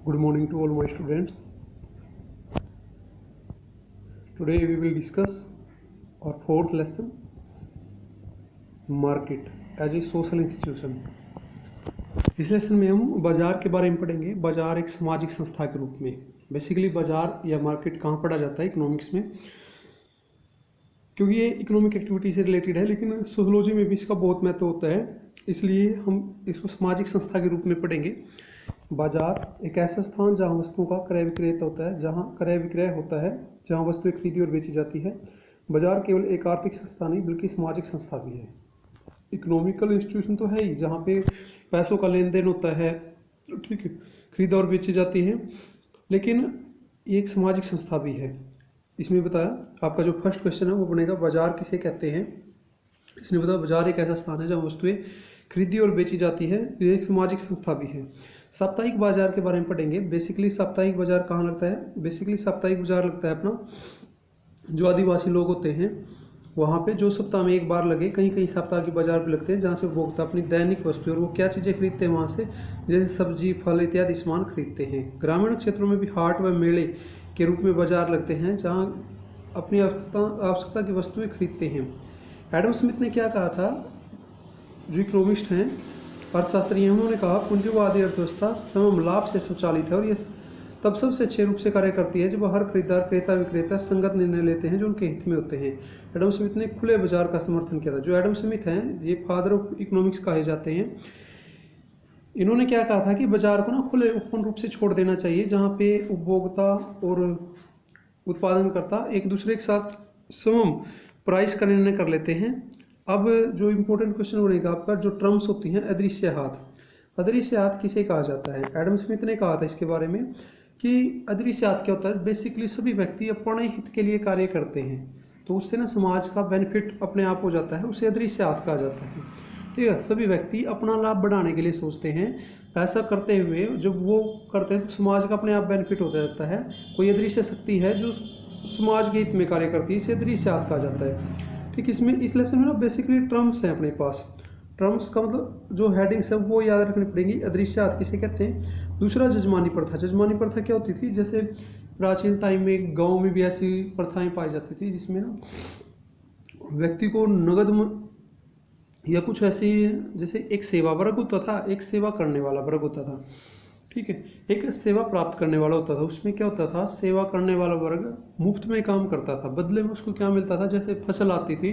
Good morning to all my students. Today we will discuss our fourth lesson, market as a social institution. इस lesson में हम बाजार के बारे में पढ़ेंगे। बाजार एक सामाजिक संस्था के रूप में, बेसिकली बाजार या मार्केट कहाँ पढ़ा जाता है इकोनॉमिक्स में, क्योंकि ये इकोनॉमिक एक्टिविटी से रिलेटेड है, लेकिन सोशोलॉजी में भी इसका बहुत महत्व होता है, इसलिए हम इसको सामाजिक संस्था के रूप में पढ़ेंगे। बाजार एक ऐसा स्थान जहाँ वस्तुओं का क्रय विक्रय होता है, जहाँ क्रय विक्रय होता है, जहाँ वस्तुएं खरीदी और बेची जाती है। बाजार केवल एक आर्थिक संस्था नहीं बल्कि सामाजिक संस्था भी है। इकोनॉमिकल इंस्टीट्यूशन तो है ही, जहाँ पे पैसों का लेन देन होता है, ठीक है, खरीदा और बेची जाती है, लेकिन ये एक सामाजिक संस्था भी है। इसमें बताया आपका जो फर्स्ट क्वेश्चन है वो बनेगा बाजार किसे कहते हैं। इसने बताया बाजार एक ऐसा स्थान है जहाँ वस्तुएं खरीदी और बेची जाती है, ये एक सामाजिक संस्था भी है। साप्ताहिक बाजार के बारे में पढ़ेंगे। बेसिकली साप्ताहिक बाजार कहाँ लगता है? बेसिकली साप्ताहिक बाजार लगता है अपना जो आदिवासी लोग होते हैं वहाँ पे, जो सप्ताह में एक बार लगे। कहीं कहीं सप्ताह की बाजार भी लगते हैं जहाँ से उपभोक्ता अपनी दैनिक वस्तुएं और वो क्या चीज़ें खरीदते हैं वहाँ से, जैसे सब्जी फल इत्यादि सामान खरीदते हैं। ग्रामीण क्षेत्रों में भी हाट व मेले के रूप में बाजार लगते हैं जहाँ अपनी आवश्यकता की वस्तुएं खरीदते हैं। एडम स्मिथ ने क्या कहा था, जो इकोनॉमिस्ट हैं, अर्थशास्त्री हैं, उन्होंने कहा पूंजीवादी अर्थव्यवस्था समम लाभ से संचालित है और ये तब सबसे अच्छे रूप से कार्य करती है जब हर खरीदार क्रेता विक्रेता संगत निर्णय लेते हैं जो उनके हित में होते हैं। एडम स्मिथ ने खुले बाजार का समर्थन किया था। जो एडम स्मिथ हैं ये फादर ऑफ इकोनॉमिक्स कहे जाते हैं। इन्होंने क्या कहा था कि बाजार को ना खुले ओपन रूप से छोड़ देना चाहिए, जहाँ पे उपभोक्ता और उत्पादनकर्ता एक दूसरे के साथ समम प्राइस का निर्णय कर लेते हैं। अब जो इम्पोर्टेंट क्वेश्चन बनेगा आपका, जो टर्म्स होती हैं अदृश्य हाथ। अदृश्य हाथ किसे कहा जाता है? एडम स्मिथ ने कहा था इसके बारे में कि अदृश्य हाथ क्या होता है। बेसिकली सभी व्यक्ति अपने हित के लिए कार्य करते हैं, तो उससे ना समाज का बेनिफिट अपने आप हो जाता है, उसे अदृश्य हाथ कहा जाता है। ठीक है, सभी व्यक्ति अपना लाभ बढ़ाने के लिए सोचते हैं। ऐसा करते हुए जब वो करते हैं तो समाज का अपने आप बेनिफिट होता रहता है। कोई अदृश्य शक्ति है जो समाज के हित में कार्य करती है, इसे अदृश्य हाथ कहा जाता है। ठीक, इसमें इस लेसन में ना बेसिकली टर्म्स हैं अपने पास। टर्म्स का मतलब जो हेडिंग्स है वो याद रखनी पड़ेगी। अदृश्य हाथ किसे कहते हैं? दूसरा जजमानी प्रथा। जजमानी प्रथा क्या होती थी? जैसे प्राचीन टाइम में गांव में भी ऐसी प्रथाएं पाई जाती थी जिसमें ना व्यक्ति को नगद या कुछ ऐसी, जैसे एक सेवा वर्ग होता था, एक सेवा करने वाला वर्ग होता था। ठीक है, एक सेवा प्राप्त करने वाला होता था। उसमें क्या होता था, सेवा करने वाला वर्ग मुफ्त में काम करता था, बदले में उसको क्या मिलता था, जैसे फसल आती थी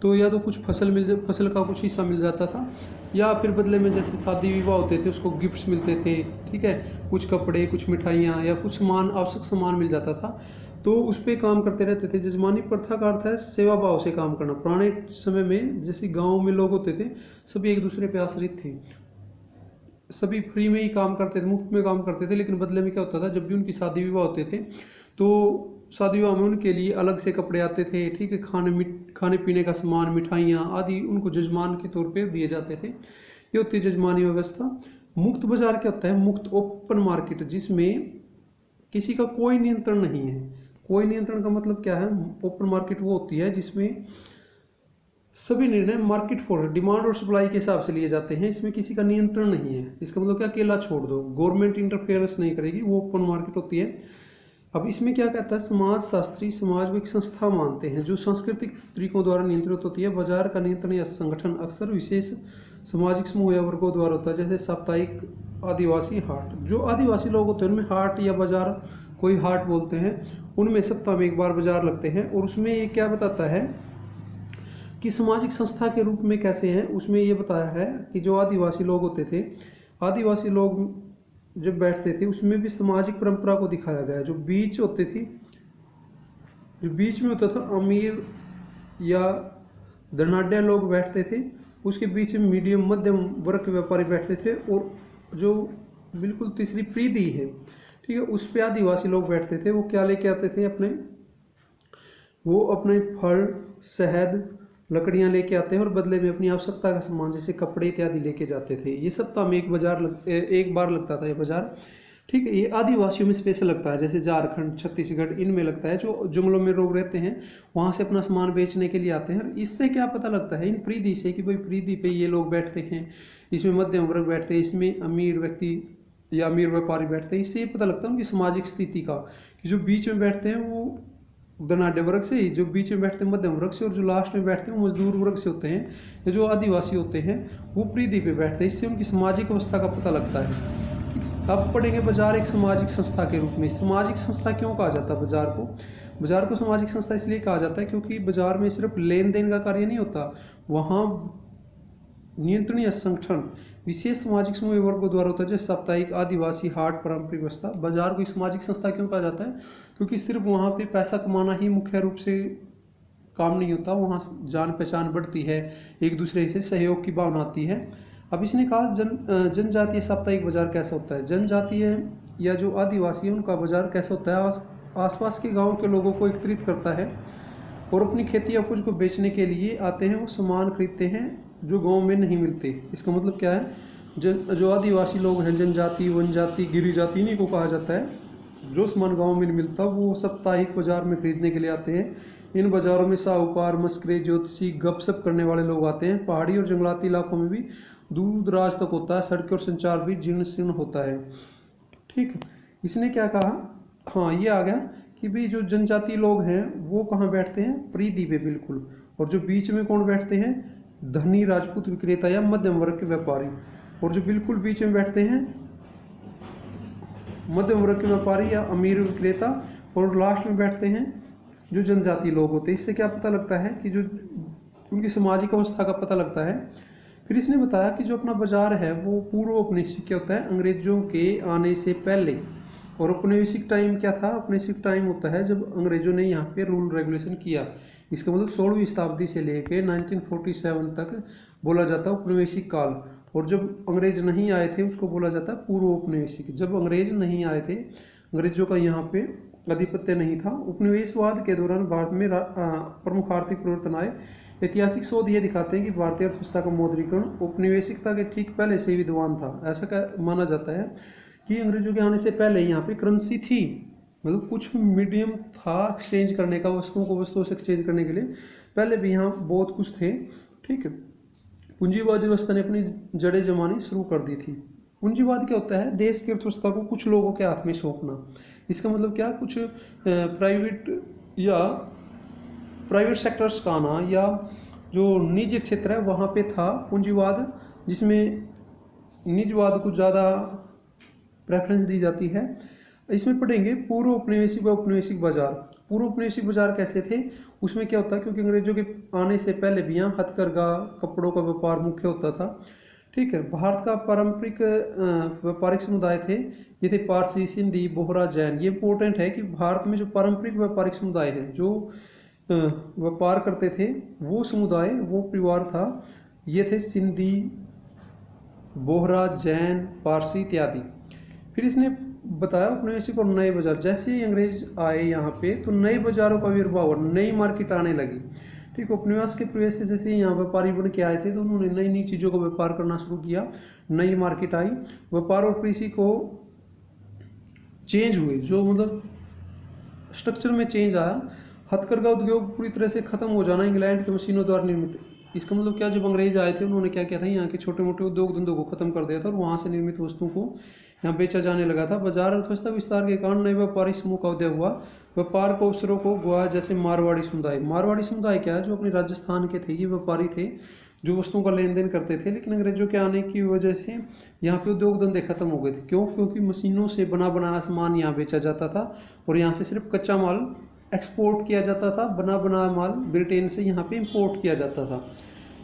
तो या तो कुछ फसल का कुछ हिस्सा मिल जाता था, या फिर बदले में जैसे शादी विवाह होते थे उसको गिफ्ट्स मिलते थे। ठीक है, कुछ कपड़े, कुछ मिठाइयाँ या कुछ सामान, आवश्यक सामान मिल जाता था, तो उस पर काम करते रहते थे। जजमानी प्रथा का अर्थ है सेवा भाव से काम करना। पुराने समय में जैसे गाँव में लोग होते थे, सभी एक दूसरे पर आश्रित थे, सभी फ्री में ही काम करते थे, मुफ्त में काम करते थे, लेकिन बदले में क्या होता था, जब भी उनकी शादी विवाह होते थे तो शादी विवाह में उनके लिए अलग से कपड़े आते थे। ठीक है, खाने पीने का सामान, मिठाइयाँ आदि उनको जजमान के तौर पे दिए जाते थे। ये होती है जजमानी व्यवस्था। मुक्त बाजार क्या होता है? मुक्त ओपन मार्केट, जिसमें किसी का कोई नियंत्रण नहीं है। कोई नियंत्रण का मतलब क्या है? ओपन मार्केट वो होती है जिसमें सभी निर्णय मार्केट फोर्स, डिमांड और सप्लाई के हिसाब से लिए जाते हैं। इसमें किसी का नियंत्रण नहीं है। इसका मतलब क्या, अकेला छोड़ दो, गवर्नमेंट इंटरफेरेंस नहीं करेगी, वो ओपन मार्केट होती है। अब इसमें क्या कहता है, समाज शास्त्री समाज को एक संस्था मानते हैं जो सांस्कृतिक तरीकों द्वारा नियंत्रित होती है। बाजार का नियंत्रण या संगठन अक्सर विशेष सामाजिक समूह या वर्गों द्वारा होता है, जैसे साप्ताहिक आदिवासी हाट। जो आदिवासी लोग होते हैं उनमें हाट या बाजार, कोई हाट बोलते हैं, उनमें सप्ताह में एक बार बाजार लगते हैं। और उसमें ये क्या बताता है कि सामाजिक संस्था के रूप में कैसे हैं, उसमें ये बताया है कि जो आदिवासी लोग होते थे, आदिवासी लोग जब बैठते थे उसमें भी सामाजिक परंपरा को दिखाया गया है। जो बीच होते थी, जो बीच में होता था, अमीर या धनाढ्य लोग बैठते थे, उसके बीच में मीडियम मध्यम वर्ग के व्यापारी बैठते थे, और जो बिल्कुल तीसरी पीढ़ी है, ठीक है, उस पर आदिवासी लोग बैठते थे। वो क्या लेके आते थे वो अपने फल, शहद, लकड़ियां लेके आते हैं और बदले में अपनी आवश्यकता का सामान जैसे कपड़े इत्यादि लेके जाते थे। ये सप्ताह में एक बार लगता था ये बाजार। ठीक है, ये आदिवासियों में स्पेशल लगता है, जैसे झारखंड, छत्तीसगढ़, इनमें लगता है। जो जंगलों में लोग रहते हैं वहाँ से अपना सामान बेचने के लिए आते हैं। इससे क्या पता लगता है, इन परिधि से, कि भाई परिधि पे ये लोग बैठते हैं, इसमें मध्यम वर्ग बैठते हैं, इसमें अमीर व्यक्ति या अमीर व्यापारी बैठते हैं। इससे ये पता लगता है उनकी सामाजिक स्थिति का, कि जो बीच में बैठते हैं वो धनाढ़ वर्ग से, जो बीच में बैठते हैं मध्यम वर्ग से, और जो लास्ट में बैठते हैं वो मजदूर वर्ग से होते हैं, या जो आदिवासी होते हैं वो परिधि पे बैठते हैं। इससे उनकी सामाजिक अवस्था का पता लगता है। अब पढ़ेंगे बाजार एक सामाजिक संस्था के रूप में। सामाजिक संस्था क्यों कहा जाता है बाजार को? बाजार को सामाजिक संस्था इसलिए कहा जाता है क्योंकि बाजार में सिर्फ लेन देन का कार्य नहीं होता, वहाँ नियंत्रणीय संगठन विशेष सामाजिक समूह वर्गों द्वारा होता है, जैसे साप्ताहिक, आदिवासी, हाट, पारंपरिक व्यवस्था। बाजार को एक सामाजिक संस्था क्यों कहा जाता है? क्योंकि सिर्फ वहाँ पे पैसा कमाना ही मुख्य रूप से काम नहीं होता, वहाँ जान पहचान बढ़ती है, एक दूसरे से सहयोग की भावना आती है। अब इसने कहा जनजातीय साप्ताहिक बाजार कैसा होता है। जनजातीय या जो आदिवासी है उनका बाजार कैसा होता है? आसपास के गाँव के लोगों को एकत्रित करता है और अपनी खेती या उपज को बेचने के लिए आते हैं, वो सामान खरीदते हैं जो गांव में नहीं मिलते। इसका मतलब क्या है? जो आदिवासी लोग हैं, जनजाति, वनजाति, गिरिजाति, इन्हीं को कहा जाता है। जो सामान गांव में नहीं मिलता वो साप्ताहिक बाजार में खरीदने के लिए आते हैं। इन बाजारों में साहूकार, मस्करे, ज्योतिषी, गपशप करने वाले लोग आते हैं। पहाड़ी और जंगलाती इलाकों में भी दूर दराज तक होता है। सड़कें और संचार भी जीर्ण शीर्ण होता है। ठीक है, इसने क्या कहा? हाँ, ये आ गया कि भाई जो जनजाति लोग हैं वो कहाँ बैठते हैं? परिधि पे, बिल्कुल। और जो बीच में कौन बैठते हैं? धनी राजपूत विक्रेता या मध्यम वर्ग के व्यापारी। और जो बिल्कुल बीच में बैठते हैं मध्यम वर्ग के व्यापारी या अमीर विक्रेता। और लास्ट में बैठते हैं जो जनजाति लोग होते हैं। इससे क्या पता लगता है? कि जो उनकी सामाजिक अवस्था का पता लगता है। फिर इसने बताया कि जो अपना बाजार है वो पूर्व औपनिवेशिक क्या होता है? अंग्रेजों के आने से पहले। और औपनिवेशिक टाइम क्या था? औपनिवेशिक टाइम होता है जब अंग्रेजों ने यहाँ पे रूल रेगुलेशन किया। इसका मतलब 16वीं शताब्दी से लेके 1947 तक बोला जाता है औपनिवेशिक काल। और जब अंग्रेज नहीं आए थे उसको बोला जाता है पूर्व औपनिवेशिक। जब अंग्रेज नहीं आए थे, अंग्रेजों का यहाँ पे आधिपत्य नहीं था। उपनिवेशवाद के दौरान भारत में प्रमुख आर्थिक परिवर्तन आए। ऐतिहासिक शोध ये दिखाते हैं कि भारतीय अर्थव्यवस्था का मौद्रीकरण औपनिवेशिकता के ठीक पहले से विद्यमान था। ऐसा माना जाता है कि अंग्रेजों के आने से पहले यहाँ पे करेंसी थी, मतलब कुछ मीडियम था एक्सचेंज करने का, वस्तुओं से एक्सचेंज करने के लिए पहले भी यहाँ बहुत कुछ थे। ठीक है, पूंजीवादी व्यवस्था ने अपनी जड़ें जमानी शुरू कर दी थी। पूंजीवाद क्या होता है? देश की अर्थव्यवस्था को कुछ लोगों के हाथ में सौंपना। इसका मतलब क्या? कुछ प्राइवेट सेक्टर्स का आना, या जो निजी क्षेत्र है वहाँ पे था पूंजीवाद, जिसमें निजवाद को ज़्यादा प्रेफरेंस दी जाती है। इसमें पढ़ेंगे पूर्व औपनिवेशिक व औपनिवेशिक बाजार। पूर्व औपनिवेशिक बाजार कैसे थे? उसमें क्या होता है? क्योंकि अंग्रेजों के आने से पहले भी यहाँ हथकरघा, कपड़ों का व्यापार मुख्य होता था। ठीक है, भारत का पारंपरिक व्यापारिक समुदाय थे, ये थे पारसी, सिंधी, बोहरा, जैन। ये इंपॉर्टेंट है कि भारत में जो पारंपरिक व्यापारिक समुदाय है, जो व्यापार करते थे, वो समुदाय, वो परिवार था, ये थे सिंधी, बोहरा, जैन, पारसी इत्यादि। फिर इसने बताया औपनिवेशिक और नए बाजार। जैसे ही अंग्रेज आए यहाँ पे तो नए बाजारों का आविर्भाव और नई मार्केट आने लगी। ठीक, उपनिवेश के प्रवेश से जैसे यहाँ व्यापारी बन के आए थे तो उन्होंने नई नई चीज़ों का व्यापार करना शुरू किया, नई मार्केट आई, व्यापार और कृषि को चेंज हुए, जो मतलब स्ट्रक्चर में चेंज आया। हथकरघा उद्योग पूरी तरह से खत्म हो जाना, इंग्लैंड के मशीनों द्वारा निर्मित। इसका मतलब क्या? जब अंग्रेज आए थे उन्होंने क्या किया था? यहाँ के छोटे मोटे उद्योग धंधों को खत्म कर दिया था और वहाँ से निर्मित वस्तुओं को यहाँ बेचा जाने लगा था। बाजार अर्थव्यवस्था विस्तार के कारण नए व्यापारी समूह का उदय हुआ, व्यापार को अवसरों को गुआ। जैसे मारवाड़ी समुदाय। मारवाड़ी समुदाय क्या है? जो अपने राजस्थान के थे, ये व्यापारी थे जो वस्तुओं का लेन देन करते थे। लेकिन अंग्रेजों के आने की वजह से यहाँ पे उद्योग धंधे खत्म हो गए थे। क्यों? क्योंकि मशीनों से बना बनाया सामान यहाँ बेचा जाता था और यहाँ से सिर्फ कच्चा माल एक्सपोर्ट किया जाता था, बना बनाया माल ब्रिटेन से यहाँ पे इंपोर्ट किया जाता था।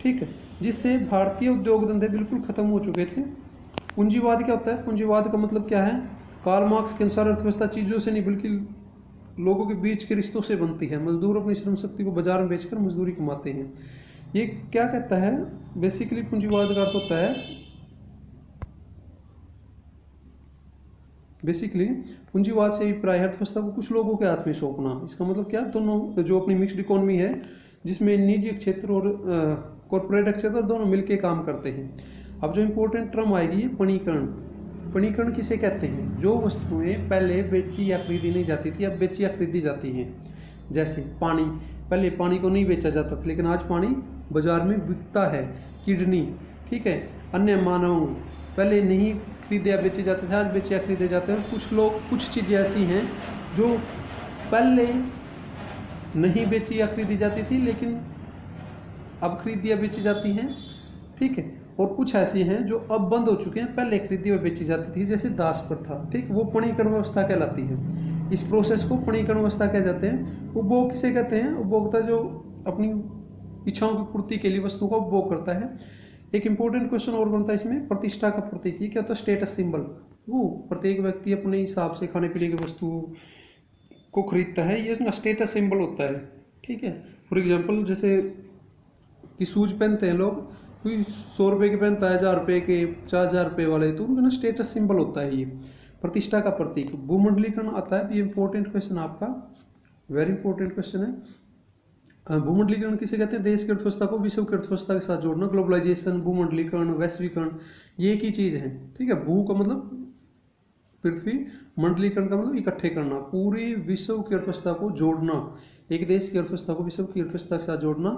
ठीक है, जिससे भारतीय उद्योग धंधे बिल्कुल खत्म हो चुके थे। पूंजीवाद क्या होता है? पूंजीवाद का मतलब क्या है? कार्ल मार्क्स के अनुसार अर्थव्यवस्था चीज़ों से नहीं बल्कि लोगों के बीच के रिश्तों से बनती है। मजदूर अपनी श्रम शक्ति को बाजार में बेचकर मजदूरी कमाते हैं। ये क्या कहता है? बेसिकली पूंजीवाद का अर्थ होता है, बेसिकली पूंजीवाद से अभिप्राय अर्थव्यवस्था को कुछ लोगों के हाथ में सौंपना। इसका मतलब क्या? दोनों, जो अपनी मिक्स्ड इकोनॉमी है जिसमें निजी क्षेत्र और कॉर्पोरेट क्षेत्र दोनों मिलकर काम करते हैं। अब जो इम्पोर्टेंट टर्म आएगी, पणीकरण। पणीकरण किसे कहते हैं? जो वस्तुएं पहले बेची या खरीदी नहीं जाती थी, अब बेची या खरीदी जाती हैं। जैसे पानी, पहले पानी को नहीं बेचा जाता था लेकिन आज पानी बाजार में बिकता है। किडनी, ठीक है, अन्य मानव पहले नहीं खरीदे या बेचे जाते थे, आज बेचे या खरीदे जाते हैं। कुछ लोग, कुछ चीज़ें ऐसी हैं जो पहले नहीं बेची या खरीदी जाती थी लेकिन अब खरीदी या बेची जाती हैं, ठीक है। और कुछ ऐसी हैं जो अब बंद हो चुके हैं, पहले खरीदी व बेची जाती थी, जैसे दास प्रथा, ठीक, वो पणीकरण व्यवस्था कहलाती है। इस प्रोसेस को पणीकरण व्यवस्था कह जाते हैं। उपभोग किसे कहते हैं? उपभोक्ता जो अपनी इच्छाओं की पूर्ति के लिए वस्तु का उपभोग करता है। एक इंपॉर्टेंट क्वेश्चन और बनता है इसमें, प्रतिष्ठा का प्रतीक, ये क्या होता है? Status symbol. वो प्रत्येक व्यक्ति अपने हिसाब से खाने पीने की वस्तु को खरीदता है, ये उसका स्टेटस सिंबल होता है, ठीक है। फॉर एग्जाम्पल जैसे कि शूज पहनते हैं लोग, कोई 100 रुपये के पहनता है, 1000 रुपये के, 4000 रुपये वाले, तो उनका ना स्टेटस सिंबल होता है ये, प्रतिष्ठा का प्रतीक। भूमंडलीकरण आता है, ये इंपॉर्टेंट क्वेश्चन आपका, वेरी इंपॉर्टेंट क्वेश्चन है। भूमंडलीकरण किसे कहते हैं? देश की अर्थव्यवस्था को विश्व की अर्थव्यवस्था के साथ जोड़ना। ग्लोबलाइजेशन, भूमंडलीकरण, वैश्वीकरण, ये एक ही चीज़ है, ठीक है। भू का मतलब पृथ्वी, मंडलीकरण का मतलब इकट्ठे करना, पूरी विश्व की अर्थव्यवस्था को जोड़ना, एक देश की अर्थव्यवस्था को विश्व की अर्थव्यवस्था के साथ जोड़ना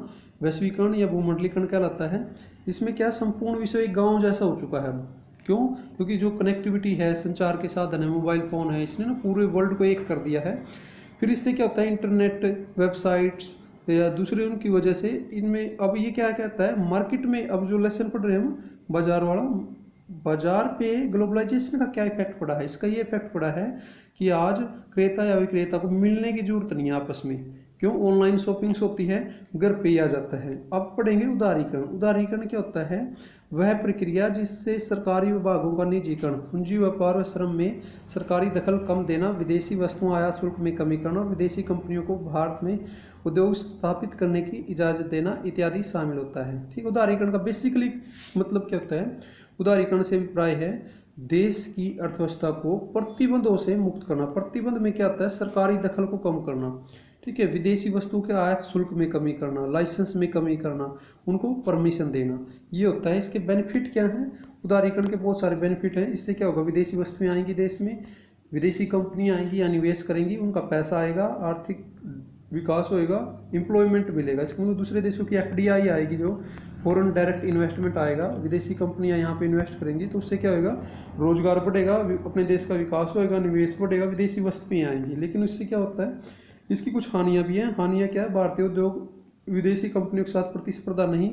वैश्वीकरण या भूमंडलीकरण कहलाता है। इसमें क्या, संपूर्ण विश्व एक गांव जैसा हो चुका है। क्यों? क्योंकि जो कनेक्टिविटी है, संचार के साधन है, मोबाइल फ़ोन है, इसने ना पूरे वर्ल्ड को एक कर दिया है। फिर इससे क्या होता है, इंटरनेट, वेबसाइट्स या दूसरे उनकी वजह से इनमें अब ये क्या कहता है, मार्केट में अब जो लेसन पढ़ रहे हैं हम, बाजार वाला, बाजार पे ग्लोबलाइजेशन का क्या इफेक्ट पड़ा है? इसका ये इफेक्ट पड़ा है कि आज क्रेता या विक्रेता को मिलने की जरूरत नहीं है आपस में। क्यों? ऑनलाइन शॉपिंग्स होती है, घर पे ही आ जाता है। अब पढ़ेंगे उदारीकरण। उदारीकरण क्या होता है? वह प्रक्रिया जिससे सरकारी विभागों का निजीकरण, पूंजी व्यापार व श्रम में सरकारी दखल कम देना, विदेशी वस्तुओं आयात शुल्क में कमी करना और विदेशी कंपनियों को भारत में उद्योग स्थापित करने की इजाज़त देना इत्यादि शामिल होता है, ठीक। उदारीकरण का बेसिकली मतलब क्या होता है? उदारीकरण से अभिप्राय है देश की अर्थव्यवस्था को प्रतिबंधों से मुक्त करना। प्रतिबंध में क्या आता है? सरकारी दखल को कम करना, ठीक है। विदेशी वस्तुओं के आयात शुल्क में कमी करना, लाइसेंस में कमी करना, उनको परमिशन देना, ये होता है। इसके बेनिफिट क्या हैं? उदारीकरण के बहुत सारे बेनिफिट हैं। इससे क्या होगा? विदेशी वस्तुएं आएंगी देश में, विदेशी कंपनियां आएंगी या निवेश करेंगी, उनका पैसा आएगा, आर्थिक विकास होएगा, एम्प्लॉयमेंट मिलेगा। इसका मतलब दूसरे देशों की FDI आएगी, जो फॉरेन डायरेक्ट इन्वेस्टमेंट आएगा, विदेशी कंपनियां यहाँ पे इन्वेस्ट करेंगी, तो उससे क्या होगा? रोजगार बढ़ेगा, अपने देश का विकास होएगा, निवेश बढ़ेगा, विदेशी वस्तुएं आएंगी। लेकिन इससे क्या होता है? इसकी कुछ हानियाँ भी हैं। हानियाँ क्या है? भारतीय उद्योग विदेशी कंपनियों के साथ प्रतिस्पर्धा नहीं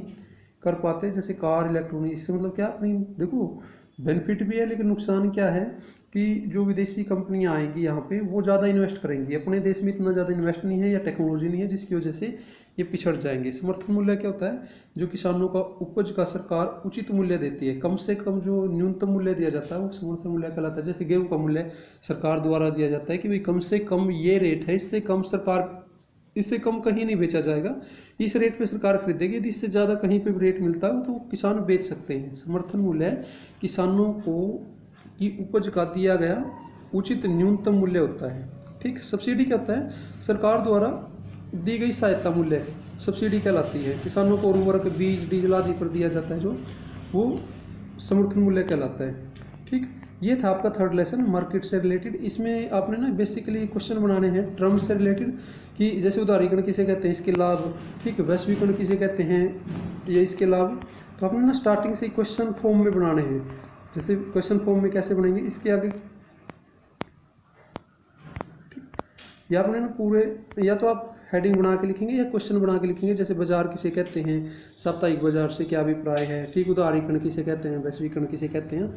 कर पाते, जैसे कार, इलेक्ट्रॉनिक। इससे मतलब क्या, अपनी देखो बेनिफिट भी है लेकिन नुकसान क्या है कि जो विदेशी कंपनियां आएंगी यहाँ पे, वो ज़्यादा इन्वेस्ट करेंगी, अपने देश में इतना ज़्यादा इन्वेस्ट नहीं है या टेक्नोलॉजी नहीं है, जिसकी वजह से ये पिछड़ जाएंगे। समर्थन मूल्य क्या होता है? जो किसानों का उपज का सरकार उचित मूल्य देती है, कम से कम जो न्यूनतम मूल्य दिया जाता है वो समर्थन मूल्य कहलाता है। जैसे गेहूँ का मूल्य सरकार द्वारा दिया जाता है कि भाई कम से कम ये रेट है, इससे कम सरकार, इससे कम कहीं नहीं बेचा जाएगा, इस रेट पे सरकार खरीदेगी। यदि इससे ज़्यादा कहीं पे रेट मिलता है तो किसान बेच सकते हैं। समर्थन मूल्य किसानों को की उपज का दिया गया उचित न्यूनतम मूल्य होता है, ठीक। सब्सिडी क्या होता है? सरकार द्वारा दी गई सहायता मूल्य सब्सिडी कहलाती है। किसानों को उर्वरक, बीज, डीजल आदि पर दिया जाता है जो, वो समर्थन मूल्य कहलाता है, ठीक। ये था आपका थर्ड लेसन मार्केट से रिलेटेड। इसमें आपने ना बेसिकली क्वेश्चन बनाने हैं टर्म से रिलेटेड, कि जैसे उदारीकरण किसे कहते हैं, इसके लाभ, ठीक, वैश्वीकरण किसे कहते हैं, ये इसके लाभ। तो आपने ना स्टार्टिंग से क्वेश्चन फॉर्म में बनाने हैं। जैसे क्वेश्चन फॉर्म में कैसे बनेंगे, इसके आगे या आपने ना पूरे, या तो आप हेडिंग बना के लिखेंगे या क्वेश्चन बना के लिखेंगे। जैसे बाजार किसे कहते हैं, साप्ताहिक बाजार से क्या अभिप्राय है, ठीक, उदारीकरण किसे कहते हैं, वैश्वीकरण किसे कहते हैं,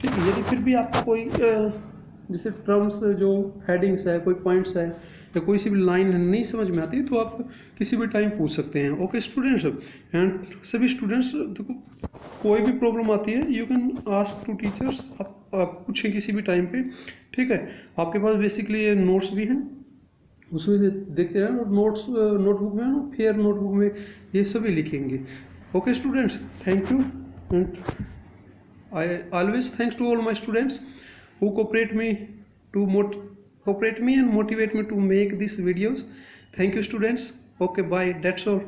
ठीक। यदि फिर भी आपको कोई जैसे टर्म्स, जो हेडिंग्स है, कोई पॉइंट्स है या कोई सी भी लाइन नहीं समझ में आती तो आप किसी भी टाइम पूछ सकते हैं। ओके स्टूडेंट्स, एंड सभी स्टूडेंट्स, देखो कोई भी प्रॉब्लम आती है you can ask to teachers, आप पूछें किसी भी टाइम पे, ठीक है। आपके पास बेसिकली ये नोट्स भी हैं, उसमें से देखते रहना, और नोट्स नोटबुक में ना, फेयर नोटबुक में ये सभी लिखेंगे। Okay students, thank you, and I always thanks to all my students who cooperate me and motivate me to make these videos. Thank you students. Okay, bye, that's all.